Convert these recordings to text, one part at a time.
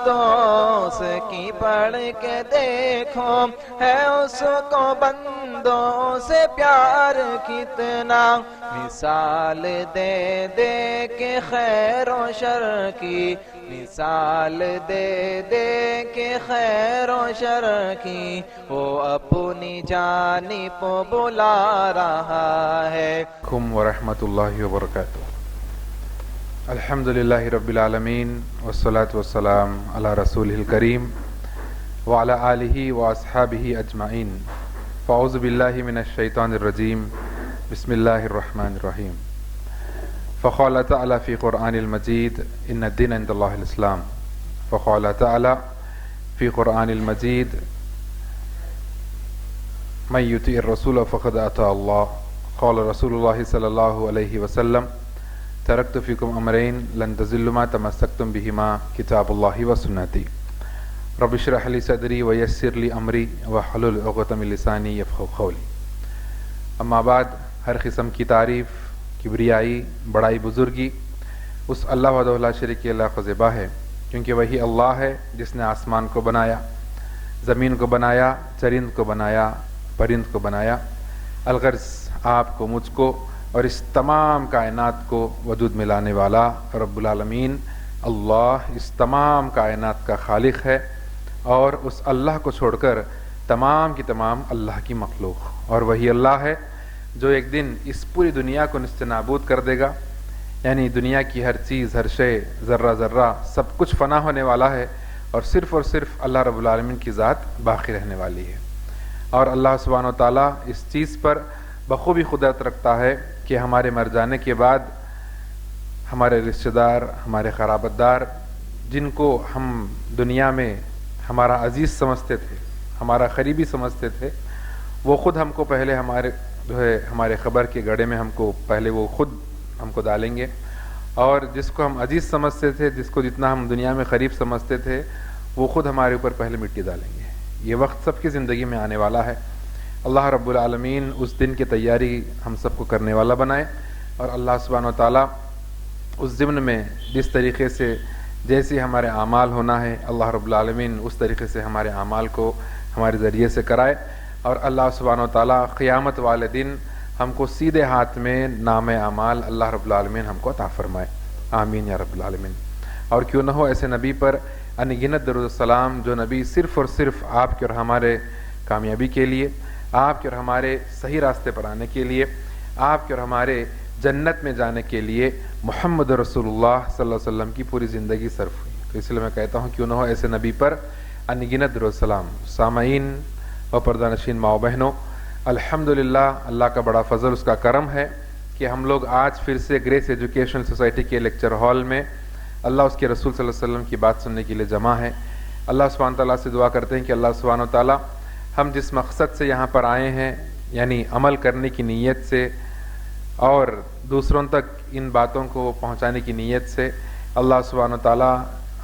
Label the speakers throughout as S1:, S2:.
S1: دوست کی پڑھ کے دیکھو ہے اس کو بندوں سے پیار کتنا، مثال دے دے کے خیر و شر کی، مثال دے دے کے خیر و شر کی، وہ اپنی جانب بلا رہا ہے۔
S2: ورحمۃ اللہ وبرکاتہ۔ الحمدللہ رب العالمین والصلاة والسلام علی رسولہ الکریم وعلی آلہ واصحابہ اجمعین۔ فاعوذ باللہ من الشیطان الرجیم، بسم اللہ الرحمن الرحیم۔ فقال تعالی فی قرآن المجید ان الدین عند اللہ الاسلام۔ فقال تعالی فی قرآن المجید من یطیع الرسول فقد اطاع اللہ۔ قال رسول اللہ صلی اللہ علیہ وسلم ترکت فیکم امرین لن تضلوا ما تمسکتم بہما کتاب اللہ و سنتی۔ رب اشرح لی صدری ویسر لی امری واحلل عقدۃ من لسانی یفقہوا قولی۔ اما بعد، ہر قسم کی تعریف، کبریائی، بڑائی، بزرگی اس اللہ وحدہ لا شریک اللہ کو ذبح ہے، کیونکہ وہی اللہ ہے جس نے آسمان کو بنایا، زمین کو بنایا، چرند کو بنایا، پرند کو بنایا۔ الغرض آپ کو، مجھ کو اور اس تمام کائنات کو وجود میں لانے والا رب العالمین اللہ اس تمام کائنات کا خالق ہے، اور اس اللہ کو چھوڑ کر تمام کی تمام اللہ کی مخلوق، اور وہی اللہ ہے جو ایک دن اس پوری دنیا کو نست نابود کر دے گا۔ یعنی دنیا کی ہر چیز، ہر شے، ذرہ ذرہ سب کچھ فنا ہونے والا ہے، اور صرف اللہ رب العالمین کی ذات باقی رہنے والی ہے۔ اور اللہ سبحانہ و تعالیٰ اس چیز پر بخوبی قدرت رکھتا ہے کہ ہمارے مر جانے کے بعد ہمارے رشتہ دار، ہمارے قرابت دار، جن کو ہم دنیا میں ہمارا عزیز سمجھتے تھے، ہمارا قریبی سمجھتے تھے، وہ خود ہم کو پہلے ہمارے قبر کے گڑھے میں پہلے وہ خود ہم کو ڈالیں گے، اور جس کو ہم عزیز سمجھتے تھے، جس کو جتنا ہم دنیا میں قریب سمجھتے تھے، وہ خود ہمارے اوپر پہلے مٹی ڈالیں گے۔ یہ وقت سب کی زندگی میں آنے والا ہے۔ اللہ رب العالمین اس دن کی تیاری ہم سب کو کرنے والا بنائے، اور اللہ سبحانہ و تعالیٰ اس ضمن میں جس طریقے سے جیسے ہمارے اعمال ہونا ہے، اللہ رب العالمین اس طریقے سے ہمارے اعمال کو ہمارے ذریعے سے کرائے، اور اللہ سبحانہ و تعالیٰ قیامت والے دن ہم کو سیدھے ہاتھ میں نام اعمال اللہ رب العالمین ہم کو عطا فرمائے۔ آمین یا رب العالمین۔ اور کیوں نہ ہو ایسے نبی پر ان گنت درود السلام، جو نبی صرف اور صرف آپ کے اور ہمارے کامیابی کے لیے، آپ کے اور ہمارے صحیح راستے پر آنے کے لیے، آپ کے اور ہمارے جنت میں جانے کے لیے محمد رسول اللہ صلی اللہ علیہ وسلم کی پوری زندگی صرف ہوئی۔ تو اس لیے میں کہتا ہوں کیوں نہ ہو ایسے نبی پر ان گنت درود السلام۔ سامعین اور پردہ نشین ماؤ بہنوں، الحمدللہ اللہ کا بڑا فضل، اس کا کرم ہے کہ ہم لوگ آج پھر سے گریس ایجوکیشن سوسائٹی کے لیکچر ہال میں اللہ اس کے رسول صلی اللہ علیہ وسلم کی بات سننے کے لیے جمع ہے۔ اللہ سبحانہ تعالیٰ سے دعا کرتے ہیں کہ اللہ سبحانہ تعالیٰ ہم جس مقصد سے یہاں پر آئے ہیں، یعنی عمل کرنے کی نیت سے اور دوسروں تک ان باتوں کو پہنچانے کی نیت سے، اللہ سبحانہ تعالیٰ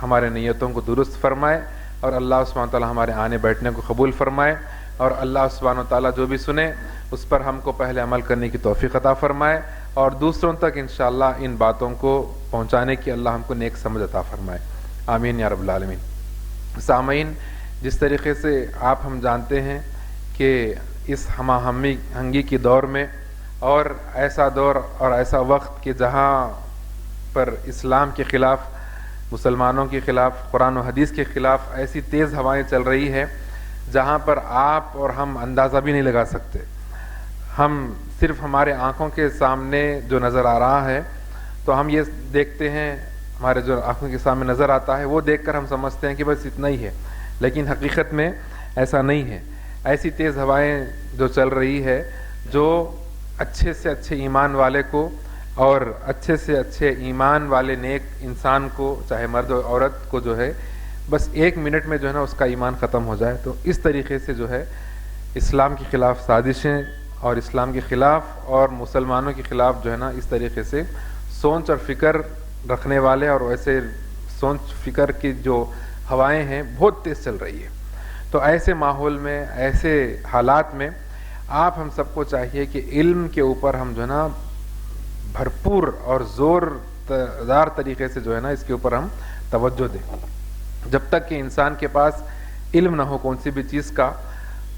S2: ہمارے نیتوں کو درست فرمائے، اور اللہ سبحانہ تعالیٰ ہمارے آنے بیٹھنے کو قبول فرمائے، اور اللہ سبحانہ تعالیٰ جو بھی سنے اس پر ہم کو پہلے عمل کرنے کی توفیق عطا فرمائے، اور دوسروں تک انشاءاللہ ان باتوں کو پہنچانے کی اللہ ہم کو نیک سمجھ عطا فرمائے۔ آمین یا رب العالمین۔ سامعین، جس طریقے سے ہم جانتے ہیں کہ اس ہمہ ہنگی کی دور میں، اور ایسا دور اور ایسا وقت کہ جہاں پر اسلام کے خلاف، مسلمانوں کے خلاف، قرآن و حدیث کے خلاف ایسی تیز ہوائیں چل رہی ہے جہاں پر آپ اور ہم اندازہ بھی نہیں لگا سکتے۔ ہم صرف ہمارے آنکھوں کے سامنے جو نظر آ رہا ہے، تو ہم یہ دیکھتے ہیں، ہمارے جو آنکھوں کے سامنے نظر آتا ہے وہ دیکھ کر ہم سمجھتے ہیں کہ بس اتنا ہی ہے، لیکن حقیقت میں ایسا نہیں ہے۔ ایسی تیز ہوائیں جو چل رہی ہے، جو اچھے سے اچھے ایمان والے کو اور اچھے سے اچھے ایمان والے نیک انسان کو، چاہے مرد و عورت کو، جو ہے بس 1 منٹ میں جو ہے نا اس کا ایمان ختم ہو جائے۔ تو اس طریقے سے جو ہے اسلام کے خلاف سازشیں، اور اسلام کے خلاف اور مسلمانوں کے خلاف جو ہے نا اس طریقے سے سوچ اور فکر رکھنے والے، اور ویسے سوچ فکر کی جو ہوائیں ہیں بہت تیز چل رہی ہے۔ تو ایسے ماحول میں، ایسے حالات میں ہم سب کو چاہیے کہ علم کے اوپر ہم جو ہے نا بھرپور اور زوردار طریقے سے جو ہے نا اس کے اوپر ہم توجہ دیں۔ جب تک کہ انسان کے پاس علم نہ ہو کون سی بھی چیز کا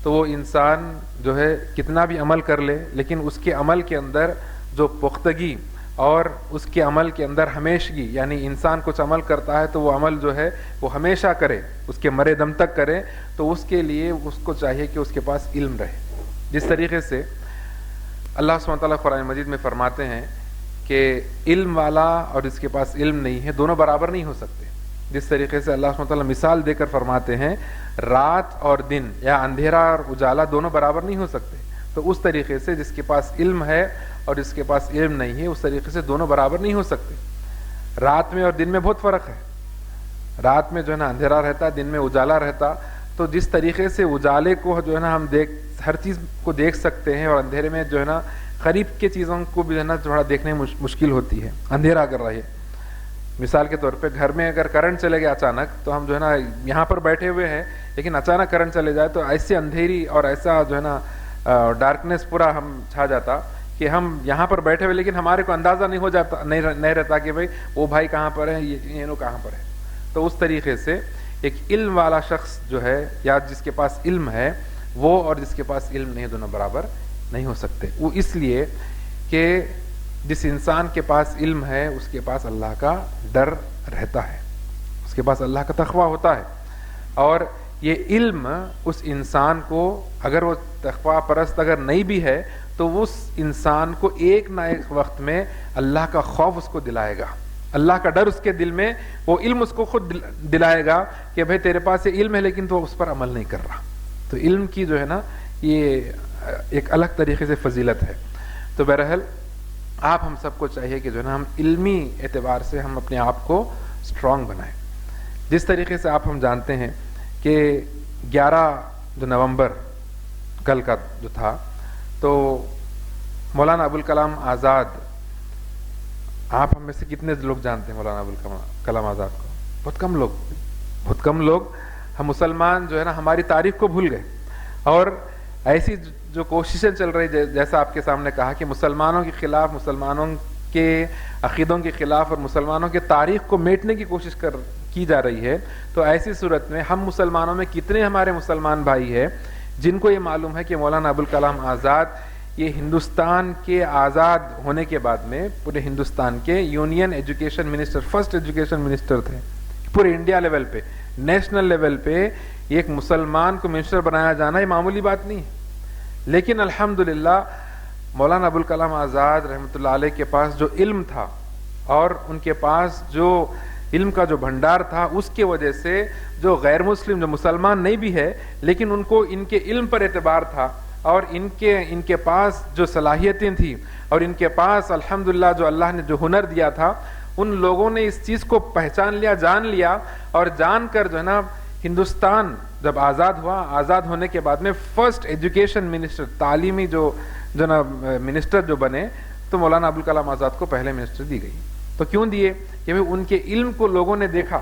S2: تو وہ انسان جو ہے کتنا بھی عمل کر لے لیکن اس کے عمل کے اندر جو پختگی اور اس کے عمل کے اندر ہمیشگی، یعنی انسان کچھ عمل کرتا ہے تو وہ عمل جو ہے وہ ہمیشہ کرے، اس کے مرے دم تک کرے، تو اس کے لیے اس کو چاہیے کہ اس کے پاس علم رہے۔ جس طریقے سے اللہ سبحانہ وتعالیٰ قرآن مجید میں فرماتے ہیں کہ علم والا اور جس کے پاس علم نہیں ہے دونوں برابر نہیں ہو سکتے۔ جس طریقے سے اللہ سبحانہ وتعالیٰ مثال دے کر فرماتے ہیں رات اور دن یا اندھیرا اور اجالا دونوں برابر نہیں ہو سکتے، تو اس طریقے سے جس کے پاس علم ہے اور جس کے پاس علم نہیں ہے اس طریقے سے دونوں برابر نہیں ہو سکتے۔ رات میں اور دن میں بہت فرق ہے، رات میں جو ہے نا اندھیرا رہتا، دن میں اجالا رہتا، تو جس طریقے سے اجالے کو جو ہے نا ہم ہر چیز کو دیکھ سکتے ہیں اور اندھیرے میں جو ہے نا قریب کے چیزوں کو بھی جو ہے نا تھوڑا دیکھنے میں مشکل ہوتی ہے، اندھیرا کر رہی ہے۔ مثال کے طور پہ گھر میں اگر کرنٹ چلے گیا اچانک تو ہم جو ہے نا یہاں پر بیٹھے ہوئے ہیں لیکن اچانک کرنٹ چلے جائے تو ایسے اندھیری اور ایسا جو ہے نا ڈارکنیس پورا ہم چھا جاتا کہ ہم یہاں پر بیٹھے ہوئے لیکن ہمارے کو اندازہ نہیں ہو جاتا، نہیں رہتا کہ بھائی وہ بھائی کہاں پر ہے، یہ لوگ کہاں پر ہے۔ تو اس طریقے سے ایک علم والا شخص جو ہے یا جس کے پاس علم ہے وہ اور جس کے پاس علم نہیں دونوں برابر نہیں ہو سکتے۔ وہ اس لیے کہ جس انسان کے پاس علم ہے اس کے پاس اللہ کا ڈر رہتا ہے، اس کے پاس اللہ کا تقویٰ ہوتا ہے، اور یہ علم اس انسان کو اگر وہ تقویٰ پرست اگر نہیں بھی ہے تو اس انسان کو ایک نہ ایک وقت میں اللہ کا خوف اس کو دلائے گا، اللہ کا ڈر اس کے دل میں، وہ علم اس کو خود دلائے گا کہ بھائی تیرے پاس یہ علم ہے لیکن تو اس پر عمل نہیں کر رہا۔ تو علم کی جو ہے نا یہ ایک الگ طریقے سے فضیلت ہے۔ تو بہرحال آپ ہم سب کو چاہیے کہ جو ہے نا ہم علمی اعتبار سے ہم اپنے آپ کو اسٹرانگ بنائیں۔ جس طریقے سے آپ ہم جانتے ہیں کہ 11 نومبر کل کا جو تھا تو مولانا ابوالکلام آزاد، آپ ہم میں سے کتنے لوگ جانتے ہیں مولانا ابوالکلام آزاد کو؟ بہت کم لوگ۔ ہم مسلمان جو ہے نا ہماری تاریخ کو بھول گئے، اور ایسی جو کوششیں چل رہی جیسا آپ کے سامنے کہا کہ مسلمانوں کے خلاف، مسلمانوں کے عقیدوں کے خلاف اور مسلمانوں کے تاریخ کو میٹنے کی کوشش کی جا رہی ہے، تو ایسی صورت میں ہم مسلمانوں میں کتنے ہمارے مسلمان بھائی ہیں جن کو یہ معلوم ہے کہ مولانا ابوالکلام آزاد یہ ہندوستان کے آزاد ہونے کے بعد میں پورے ہندوستان کے union education minister, first education minister تھے پورے انڈیا لیول پہ، نیشنل لیول پہ ایک مسلمان کو منسٹر بنایا جانا یہ معمولی بات نہیں ہے۔ لیکن الحمدللہ مولانا ابوالکلام آزاد رحمۃ اللہ علیہ کے پاس جو علم تھا اور ان کے پاس جو علم کا جو بھنڈار تھا اس کی وجہ سے جو غیر مسلم جو مسلمان نہیں بھی ہے لیکن ان کو ان کے علم پر اعتبار تھا، اور ان کے پاس جو صلاحیتیں تھیں اور ان کے پاس الحمدللہ جو اللہ نے جو ہنر دیا تھا، ان لوگوں نے اس چیز کو پہچان لیا، جان لیا، اور جان کر جو ہے نا ہندوستان جب آزاد ہوا، آزاد ہونے کے بعد میں فرسٹ ایجوکیشن منسٹر، تعلیمی جو نا منسٹر جو بنے، تو مولانا ابوالکلام آزاد کو پہلے منسٹر دی گئی۔ تو کیوں دیے؟ کہ ان کے علم کو لوگوں نے دیکھا۔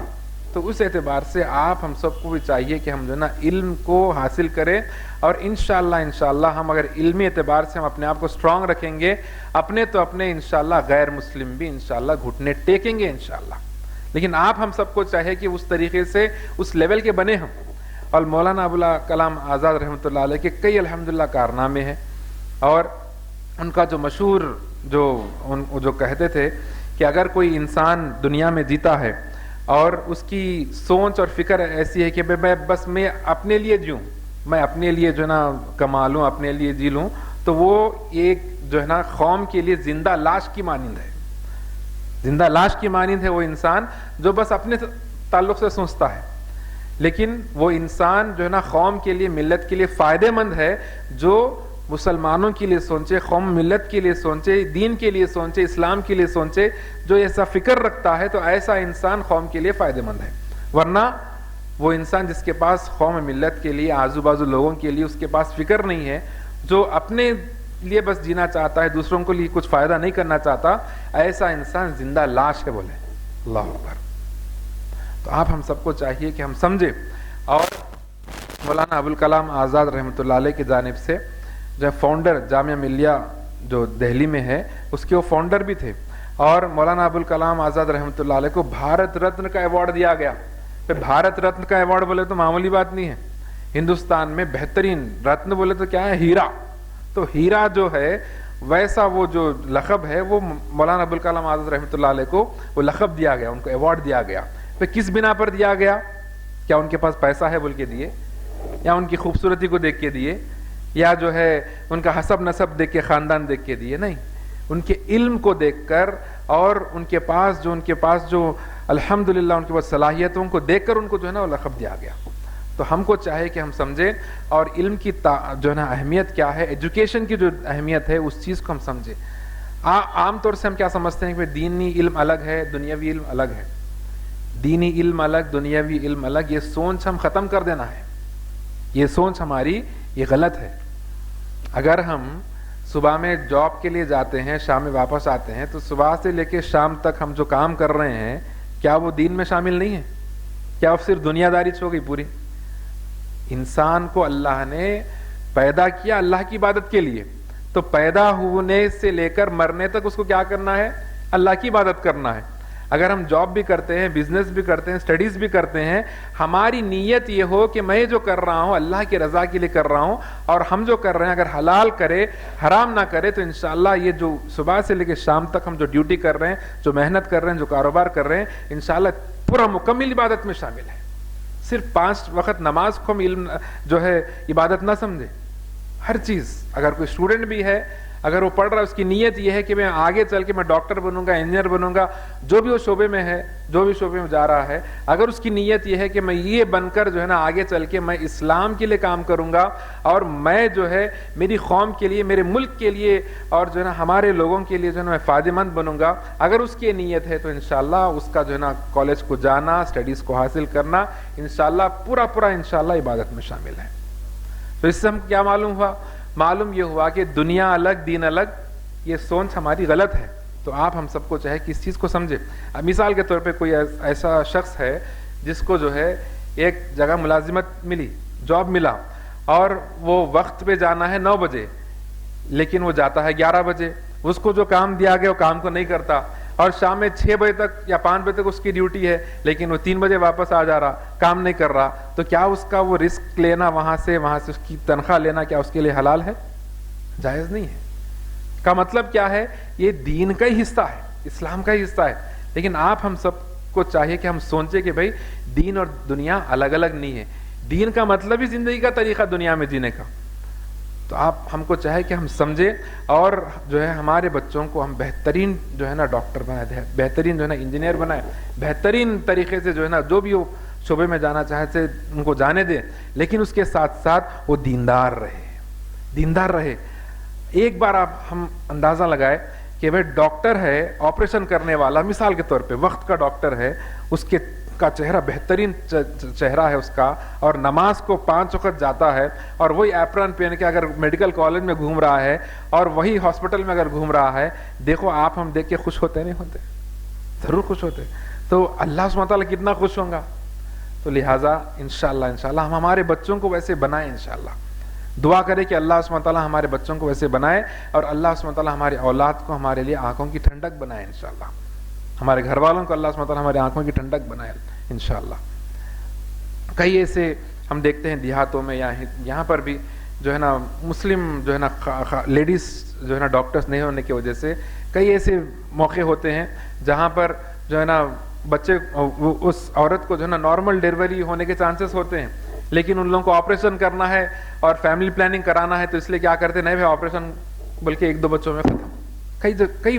S2: تو اس اعتبار سے آپ ہم سب کو بھی چاہیے کہ ہم جو ہے نا علم کو حاصل کریں، اور انشاءاللہ ہم اگر علمی اعتبار سے ہم اپنے آپ کو اسٹرانگ رکھیں گے، اپنے تو اپنے انشاءاللہ غیر مسلم بھی انشاءاللہ گھٹنے ٹیکیں گے انشاءاللہ۔ لیکن آپ ہم سب کو چاہیے کہ اس طریقے سے اس لیول کے بنے ہم۔ اور مولانا ابوالکلام آزاد رحمۃ اللہ علیہ کے کئی الحمدللہ کارنامے ہیں، اور ان کا جو مشہور جو کہتے تھے کہ اگر کوئی انسان دنیا میں جیتا ہے اور اس کی سوچ اور فکر ایسی ہے کہ میں اپنے لیے جیوں، میں اپنے لیے جو ہے نا کما لوں، اپنے لیے جی لوں، تو وہ ایک جو ہے نا قوم کے لیے زندہ لاش کی مانند ہے، زندہ لاش کی مانند ہے وہ انسان جو بس اپنے تعلق سے سوچتا ہے۔ لیکن وہ انسان جو ہے نا قوم کے لیے، ملت کے لیے فائدہ مند ہے، جو مسلمانوں کے لیے سوچے، قوم ملت کے لیے سوچے، دین کے لیے سوچے، اسلام کے لیے سوچے، جو ایسا فکر رکھتا ہے تو ایسا انسان قوم کے لیے فائدہ مند ہے۔ ورنہ وہ انسان جس کے پاس قوم ملت کے لیے، آزو بازو لوگوں کے لیے اس کے پاس فکر نہیں ہے، جو اپنے لیے بس جینا چاہتا ہے، دوسروں کو لیے کچھ فائدہ نہیں کرنا چاہتا، ایسا انسان زندہ لاش ہے، بولے اللہ اکبر۔ تو آپ ہم سب کو چاہیے کہ ہم سمجھیں، اور مولانا ابوالکلام آزاد رحمۃ اللہ علیہ کی جانب سے جو فاؤنڈر جامعہ ملیہ جو دہلی میں ہے اس کے وہ فاؤنڈر بھی تھے، اور مولانا ابوالکلام آزاد رحمۃ اللہ علیہ کو بھارت رتن کا ایوارڈ دیا گیا، بھارت رتن کا ایوارڈ بولے تو معمولی بات نہیں ہے. ہندوستان میں بہترین رتن بولے تو کیا ہے؟ ہیرا. تو ہیرا جو ہے ویسا وہ جو لقب ہے وہ مولانا ابوالکلام آزاد رحمۃ اللہ علیہ کو وہ لقب دیا گیا, ان کو ایوارڈ دیا گیا. پھر کس بنا پر دیا گیا؟ کیا ان کے پاس پیسہ ہے بول کے دیے, یا ان کی خوبصورتی کو دیکھ کے دیے, یا جو ہے ان کا حسب نسب دیکھ کے, خاندان دیکھ کے دیے؟ نہیں, ان کے علم کو دیکھ کر اور ان کے پاس جو الحمدللہ ان کے پاس صلاحیتوں کو دیکھ کر ان کو جو ہے نا وہ لقب دیا گیا. تو ہم کو چاہے کہ ہم سمجھیں اور علم کی جو ہے نا اہمیت کیا ہے, ایجوکیشن کی جو اہمیت ہے اس چیز کو ہم سمجھیں. عام طور سے ہم کیا سمجھتے ہیں کہ دینی علم الگ ہے, دنیاوی علم الگ ہے. دینی علم الگ, دنیاوی علم الگ, یہ سوچ ہم ختم کر دینا ہے. یہ سوچ ہماری یہ غلط ہے. اگر ہم صبح میں جاب کے لیے جاتے ہیں, شام میں واپس آتے ہیں, تو صبح سے لے کے شام تک ہم جو کام کر رہے ہیں کیا وہ دین میں شامل نہیں ہے؟ کیا وہ صرف دنیا داری ہو گئی پوری؟ انسان کو اللہ نے پیدا کیا اللہ کی عبادت کے لیے, تو پیدا ہونے سے لے کر مرنے تک اس کو کیا کرنا ہے؟ اللہ کی عبادت کرنا ہے. اگر ہم جاب بھی کرتے ہیں, بزنس بھی کرتے ہیں, اسٹڈیز بھی کرتے ہیں, ہماری نیت یہ ہو کہ میں جو کر رہا ہوں اللہ کی رضا کے لیے کر رہا ہوں, اور ہم جو کر رہے ہیں اگر حلال کرے حرام نہ کرے, تو انشاءاللہ یہ جو صبح سے لے کے شام تک ہم جو ڈیوٹی کر رہے ہیں, جو محنت کر رہے ہیں, جو کاروبار کر رہے ہیں, انشاءاللہ پورا مکمل عبادت میں شامل ہے. صرف 5 وقت نماز کو ہم علم جو ہے عبادت نہ سمجھے. ہر چیز, اگر کوئی اسٹوڈنٹ بھی ہے, اگر وہ پڑھ رہا ہے, اس کی نیت یہ ہے کہ میں آگے چل کے میں ڈاکٹر بنوں گا, انجینئر بنوں گا, جو بھی وہ شعبے میں ہے, جو بھی شعبے میں جا رہا ہے, اگر اس کی نیت یہ ہے کہ میں یہ بن کر جو ہے نا آگے چل کے میں اسلام کے لیے کام کروں گا, اور میں جو ہے میری قوم کے لیے, میرے ملک کے لیے, اور جو ہے نا ہمارے لوگوں کے لیے جو ہے نا میں فائدہ مند بنوں گا, اگر اس کی نیت ہے, تو انشاءاللہ اس کا جو ہے نا کالج کو جانا, اسٹڈیز کو حاصل کرنا انشاءاللہ پورا انشاءاللہ عبادت میں شامل ہے. تو اس سے ہم کیا معلوم ہوا؟ معلوم یہ ہوا کہ دنیا الگ دین الگ, یہ سوچ ہماری غلط ہے. تو آپ ہم سب کو چاہے کہ اس چیز کو سمجھے. مثال کے طور پہ کوئی ایسا شخص ہے جس کو جو ہے ایک جگہ ملازمت ملی, جاب ملا, اور وہ وقت پہ جانا ہے 9 بجے, لیکن وہ جاتا ہے 11 بجے. اس کو جو کام دیا گیا وہ کام کو نہیں کرتا, اور شام میں 6 بجے تک یا 5 بجے تک اس کی ڈیوٹی ہے, لیکن وہ 3 بجے واپس آ جا رہا, کام نہیں کر رہا. تو کیا اس کا وہ رسک لینا وہاں سے اس کی تنخواہ لینا کیا اس کے لیے حلال ہے؟ جائز نہیں ہے. کا مطلب کیا ہے؟ یہ دین کا ہی حصہ ہے, اسلام کا ہی حصہ ہے. لیکن آپ ہم سب کو چاہیے کہ ہم سوچیں کہ بھائی دین اور دنیا الگ الگ نہیں ہے. دین کا مطلب ہی زندگی کا طریقہ دنیا میں جینے کا. تو آپ ہم کو چاہے کہ ہم سمجھیں, اور جو ہے ہمارے بچوں کو ہم بہترین جو ہے نا ڈاکٹر بنائے, بہترین جو ہے نا انجینئر بنائے, بہترین طریقے سے جو ہے نا جو بھی وہ شعبے میں جانا چاہتے ان کو جانے دیں, لیکن اس کے ساتھ ساتھ وہ دیندار رہے. ایک بار آپ ہم اندازہ لگائے کہ بھائی ڈاکٹر ہے, آپریشن کرنے والا, مثال کے طور پہ وقت کا ڈاکٹر ہے, اس کے کا چہرہ بہترین چہرہ ہے اس کا, اور نماز کو 5 وقت جاتا ہے, اور وہی ایپرن پہن کے اگر میڈیکل کالج میں گھوم رہا ہے, اور وہی ہاسپٹل میں اگر گھوم رہا ہے, دیکھو آپ ہم دیکھ کے خوش ہوتے نہیں ہوتے؟ ضرور خوش ہوتے. تو اللہ سبحانہ وتعالیٰ کتنا خوش ہوں گا. تو لہٰذا انشاءاللہ ہم ہمارے بچوں کو ویسے بنائیں. انشاءاللہ دعا کرے کہ اللہ سبحانہ وتعالیٰ ہمارے بچوں کو ویسے بنائے, اور اللہ سبحانہ وتعالیٰ ہمارے اولاد کو ہمارے لیے آنکھوں کی ٹھنڈک بنائے. انشاءاللہ ہمارے گھر والوں کو اللہ سبحانہ وتعالیٰ ہمارے آنکھوں کی ٹھنڈک بنائے انشاءاللہ. کئی ایسے ہم دیکھتے ہیں دیہاتوں میں یا یہاں پر بھی جو ہے نا مسلم جو ہے نا لیڈیز جو ہے نا ڈاکٹرز نہیں ہونے کی وجہ سے کئی ایسے موقع ہوتے ہیں جہاں پر جو ہے نا بچے اس عورت کو جو ہے نا نارمل ڈیلیوری ہونے کے چانسز ہوتے ہیں, لیکن ان لوگوں کو آپریشن کرنا ہے اور فیملی پلاننگ کرانا ہے, تو اس لیے کیا کرتے ہیں, نہیں بھائی آپریشن بلکہ 1-2 بچوں میں ختم. کئی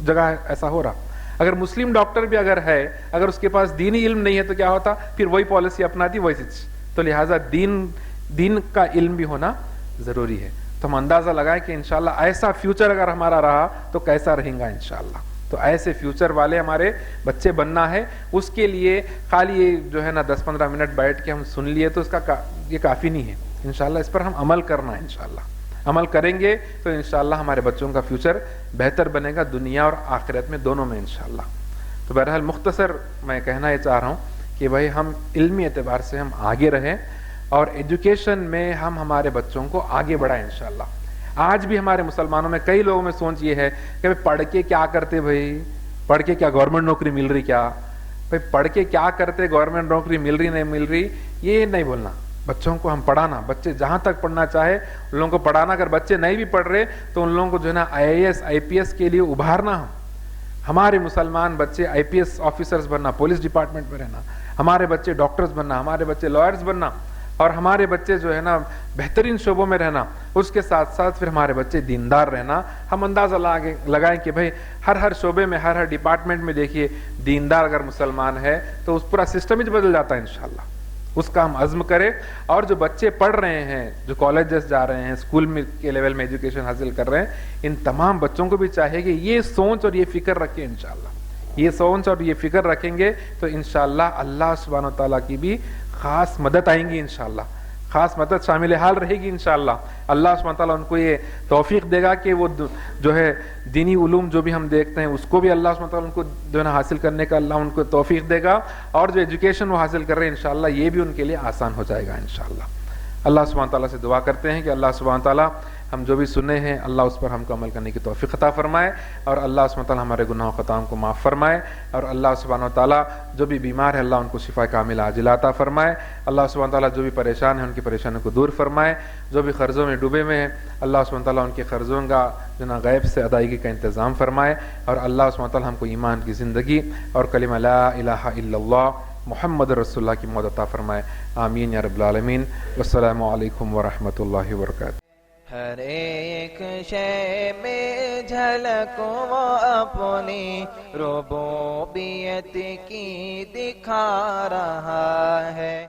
S2: جگہ ایسا ہو رہا. اگر مسلم ڈاکٹر بھی اگر ہے, اگر اس کے پاس دینی علم نہیں ہے تو کیا ہوتا, پھر وہی پالیسی اپناتی وہی چیز. تو لہٰذا دین کا علم بھی ہونا ضروری ہے. تو ہم اندازہ لگائیں کہ انشاءاللہ ایسا فیوچر اگر ہمارا رہا تو کیسا رہیں گا انشاءاللہ. تو ایسے فیوچر والے ہمارے بچے بننا ہے. اس کے لیے خالی یہ جو ہے نا 10-15 منٹ بیٹھ کے ہم سن لیے تو اس کا یہ کافی نہیں ہے. انشاءاللہ اس پر ہم عمل کرنا ہے. انشاءاللہ عمل کریں گے تو انشاءاللہ ہمارے بچوں کا فیوچر بہتر بنے گا, دنیا اور آخرت میں دونوں میں انشاءاللہ. تو بہرحال مختصر میں کہنا یہ چاہ رہا ہوں کہ بھائی ہم علمی اعتبار سے ہم آگے رہیں, اور ایجوکیشن میں ہم ہمارے بچوں کو آگے بڑھائیں انشاءاللہ. آج بھی ہمارے مسلمانوں میں کئی لوگوں میں سوچ یہ ہے کہ پڑھ کے کیا کرتے, بھائی پڑھ کے کیا گورنمنٹ نوکری مل رہی کیا, بھائی پڑھ کے کیا کرتے, گورنمنٹ نوکری مل رہی نہیں مل رہی, یہ نہیں بولنا. بچوں کو ہم پڑھانا, بچے جہاں تک پڑھنا چاہے ان لوگوں کو پڑھانا. اگر بچے نہیں بھی پڑھ رہے تو ان لوگوں کو جو ہے نا IAS IPS کے لیے ابھارنا. ہمارے مسلمان بچے IPS آفیسرز بننا, پولیس ڈپارٹمنٹ میں رہنا, ہمارے بچے ڈاکٹرز بننا, ہمارے بچے لائرز بننا, اور ہمارے بچے جو ہے نا بہترین شعبوں میں رہنا. اس کے ساتھ ساتھ پھر ہمارے بچے دیندار رہنا. ہم اندازہ لگائیں کہ بھائی ہر شعبے میں, ہر ڈپارٹمنٹ میں دیکھیے دیندار اگر مسلمان ہے تو اس پورا سسٹم ہی بدل جاتا ہے انشاءاللہ. اس کا ہم عزم کریں. اور جو بچے پڑھ رہے ہیں, جو کالجز جا رہے ہیں, اسکول میں کے لیول میں ایجوکیشن حاصل کر رہے ہیں, ان تمام بچوں کو بھی چاہیے کہ یہ سوچ اور یہ فکر رکھیں انشاءاللہ. یہ سوچ اور یہ فکر رکھیں گے تو انشاءاللہ اللہ سبحانہ و تعالیٰ کی بھی خاص مدد آئیں گی انشاءاللہ, خاص مدد شامل حال رہے گی انشاءاللہ. اللہ سبحانہ تعالیٰ ان کو یہ توفیق دے گا کہ وہ جو ہے دینی علوم جو بھی ہم دیکھتے ہیں اس کو بھی اللہ سبحانہ تعالیٰ ان کو جو ہے نا حاصل کرنے کا اللہ ان کو توفیق دے گا. اور جو ایجوکیشن وہ حاصل کر رہے ہیں انشاءاللہ یہ بھی ان کے لیے آسان ہو جائے گا انشاءاللہ. اللہ سبحانہ تعالیٰ سے دعا کرتے ہیں کہ اللہ سبحانہ تعالیٰ ہم جو بھی سنے ہیں اللہ اس پر ہم کو عمل کرنے کی توفیق عطا فرمائے, اور اللہ سبحانہ تعالیٰ ہمارے گناہ و خطاؤں کو معاف فرمائے, اور اللہ سبحانہ تعالیٰ جو بھی بیمار ہے اللہ ان کو شفا کاملہ عاجلہ عطا فرمائے. اللہ سبحانہ تعالیٰ جو بھی پریشان ہیں ان کی پریشانیوں کو دور فرمائے. جو بھی قرضوں میں ڈوبے ہوئے ہیں اللہ سبحانہ تعالیٰ ان کے قرضوں کا جو نا غیب سے ادائیگی کا انتظام فرمائے, اور اللہ سبحانہ تعالیٰ ہم کو ایمان کی زندگی اور کلمہ لا الہ الا اللہ محمد رسول اللہ کی موت عطا فرمائے. آمین یا رب العالمین. والسلام علیکم ورحمۃ اللہ وبرکاتہ.
S1: ہر ایک شے میں جھلک وہ اپنی ربوبیت کی دکھا رہا ہے.